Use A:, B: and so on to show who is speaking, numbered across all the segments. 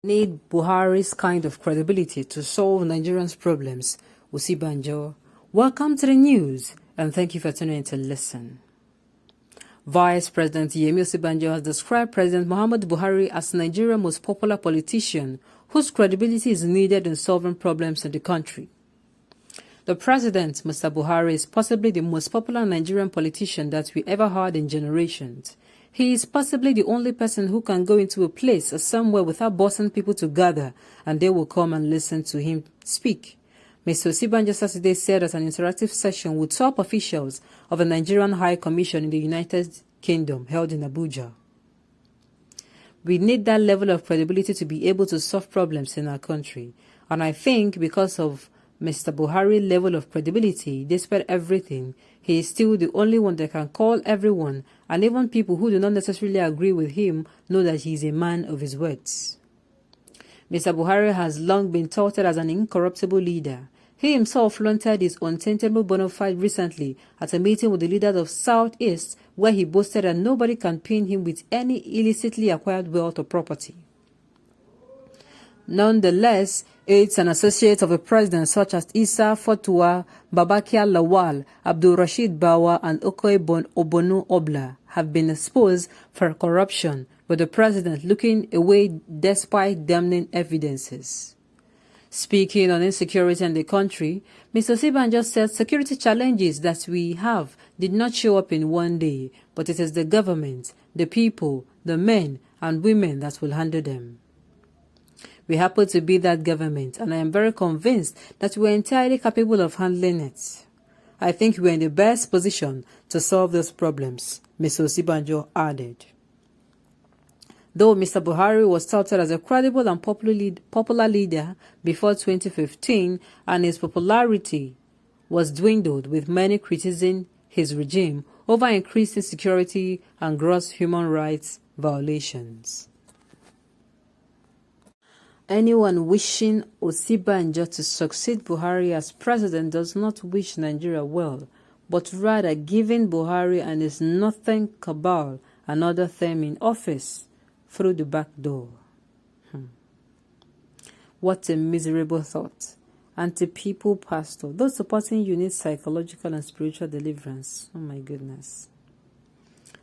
A: Need Buhari's kind of credibility to solve Nigerians' problems. Osinbajo. Welcome to the news, and thank you for tuning in to listen. Vice President Yemi Osinbajo has described President Muhammadu Buhari as Nigeria's most popular politician whose credibility is needed in solving problems in the country. The president, Mr. Buhari, is possibly the most popular Nigerian politician that we ever had in generations. He is possibly the only person who can go into a place or somewhere without bossing people to gather, and they will come and listen to him speak. Mr. Osinbajo Saturday said at an interactive session with top officials of the Nigerian High Commission in the United Kingdom held in Abuja. We need that level of credibility to be able to solve problems in our country, and I think because of Mr. Buhari's level of credibility, despite everything, he is still the only one that can call everyone, and even people who do not necessarily agree with him know that he is a man of his words. Mr. Buhari has long been touted as an incorruptible leader. He himself flaunted his untaintable bona fide recently at a meeting with the leaders of Southeast, where he boasted that nobody can pin him with any illicitly acquired wealth or property. Nonetheless, aides and associates of the president such as Issa Fotua, Babakia Lawal, Abdul Rashid Bawa, and Okoye Obonu Obla have been exposed for corruption, with the president looking away despite damning evidences. Speaking on insecurity in the country, Mr. Osinbajo said security challenges that we have did not show up in one day, but it is the government, the people, the men and women that will handle them. We happen to be that government, and I am very convinced that we are entirely capable of handling it. I think we are in the best position to solve those problems, Mr. Osinbajo added. Though Mr. Buhari was touted as a credible and popular leader before 2015, and his popularity was dwindled, with many criticizing his regime over increased insecurity and gross human rights violations. Anyone wishing Osinbajo to succeed Buhari as president does not wish Nigeria well, but rather giving Buhari and his nothing cabal another term in office through the back door. What a miserable thought. Anti-people pastor. Those supporting you need psychological and spiritual deliverance. Oh my goodness.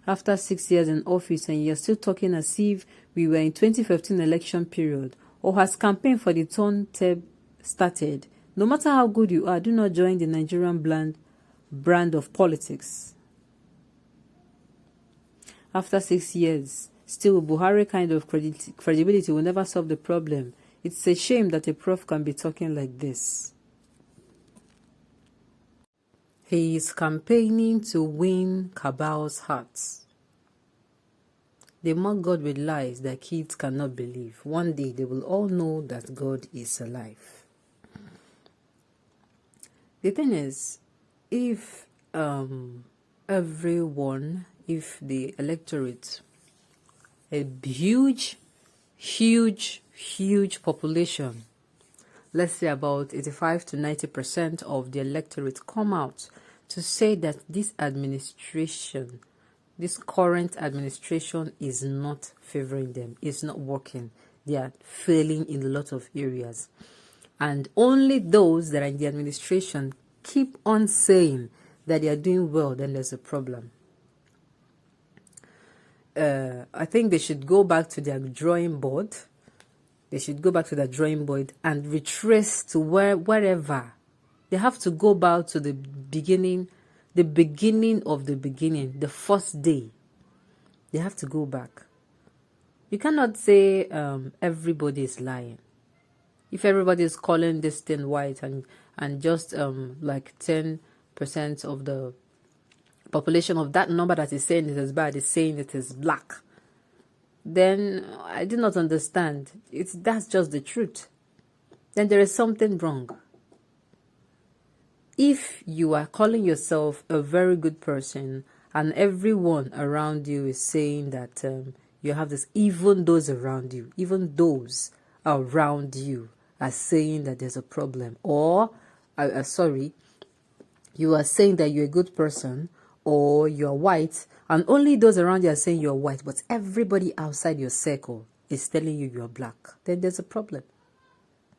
A: After 6 years in office and you're still talking as if we were in 2015 election period, or has campaign for the turn tab started. No matter how good you are, do not join the Nigerian brand of politics. After 6 years, still Buhari kind of credibility will never solve the problem. It's a shame that a prof can be talking like this. He is campaigning to win cabal's hearts. They mock God with lies that kids cannot believe. One day they will all know that God is alive. The thing is, if everyone, if the electorate, a huge population, let's say about 85 to 90% of the electorate come out to say that this current administration is not favoring them, it's not working, they are failing in a lot of areas, and only those that are in the administration keep on saying that they are doing well, then there's a problem. I think they should go back to their drawing board. They should go back to their drawing board and retrace to wherever. They have to go back to the beginning of the beginning, the first day. They have to go back. You cannot say everybody is lying. If everybody is calling this thing white and just like 10% of the population of that number that is saying it is bad is saying it is black, then I do not understand. That's just the truth. Then there is something wrong. If you are calling yourself a very good person and everyone around you is saying that you have this, even those around you are saying that there's a problem, or you are saying that you're a good person, or you're white, and only those around you are saying you're white, but everybody outside your circle is telling you you are black, then there's a problem.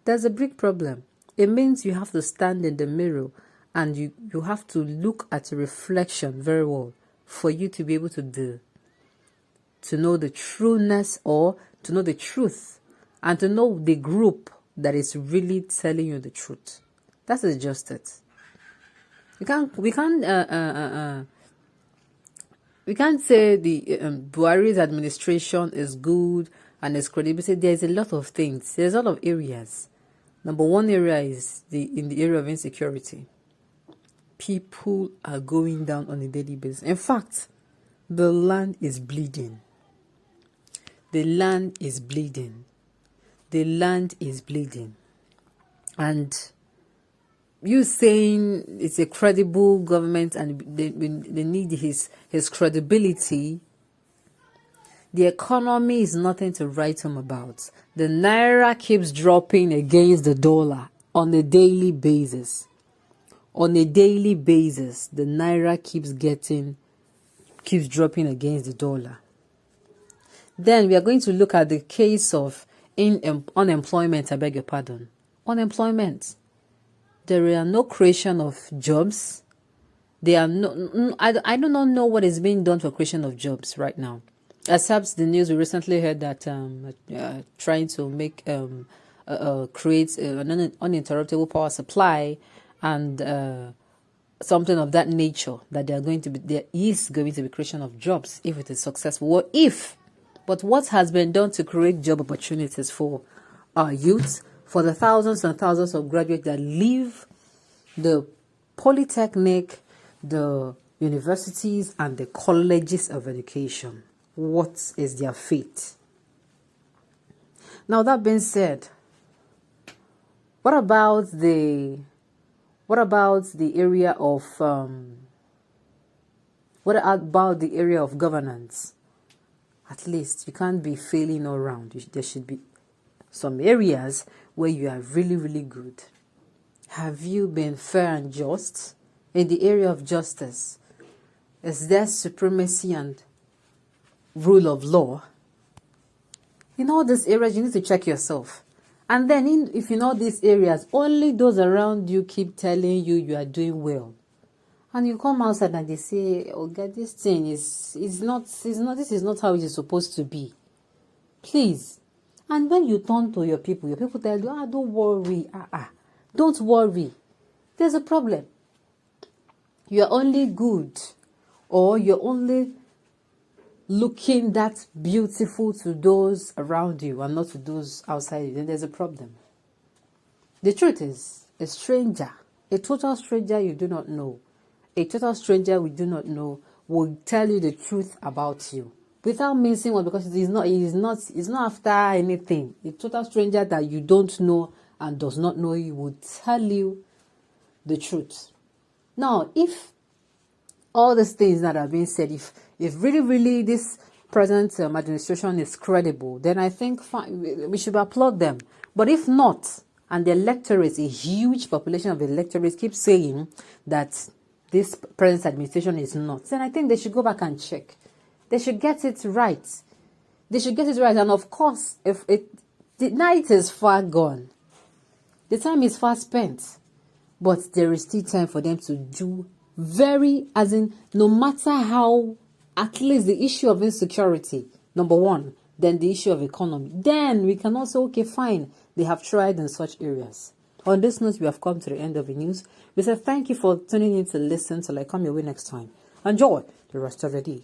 A: There's a big problem. It means you have to stand in the mirror and you have to look at a reflection very well for you to be able to know the trueness or to know the truth and to know the group that is really telling you the truth. That is just it. We can't say the Buhari'S administration is good and is credible. There's a lot of things. There's a lot of areas. Number one area is in the area of insecurity. People are going down on a daily basis. In fact, the land is bleeding. The land is bleeding. The land is bleeding. And you saying it's a credible government and they need his credibility. The economy is nothing to write home about. The naira keeps dropping against the dollar on a daily basis. On a daily basis, the naira keeps dropping against the dollar. Then we are going to look at the case of unemployment. I beg your pardon. Unemployment. There are no creation of jobs. There are no. I do not know what is being done for creation of jobs right now. Except the news we recently heard that trying to make create an uninterruptible power supply and something of that nature, that there is going to be creation of jobs if it is successful. But what has been done to create job opportunities for our youth, for the thousands and thousands of graduates that leave the polytechnic, the universities, and the colleges of education? What is their fate? Now, that being said, what about the area of governance? At least you can't be failing all around. There should be some areas where you are really, really good. Have you been fair and just in the area of justice? Is there supremacy and rule of law? In all these areas, you need to check yourself. And then if in all these areas, only those around you keep telling you are doing well, and you come outside and they say, oh God, this thing this is not how it is supposed to be. Please. And when you turn to your people tell you, don't worry, don't worry. There's a problem. You're only good, or you're only looking that beautiful to those around you and not to those outside you. Then there's a problem. The truth is, a stranger, a total stranger you do not know, a total stranger we do not know will tell you the truth about you without missing one, because he's not after anything. A total stranger that you don't know and does not know you will tell you the truth. Now, if all these things that are being said, if really, really this present administration is credible, then I think fine, we should applaud them. But if not, and the electorate, a huge population of electorates keep saying that this present administration is not, then I think they should go back and check. They should get it right. They should get it right. And of course, the night is far gone. The time is far spent. But there is still time for them to do no matter how, at least the issue of insecurity, number one, then the issue of economy. Then we can also, okay, fine, they have tried in such areas. On this note, we have come to the end of the news. We say thank you for tuning in to listen till I come your way next time. Enjoy the rest of the day.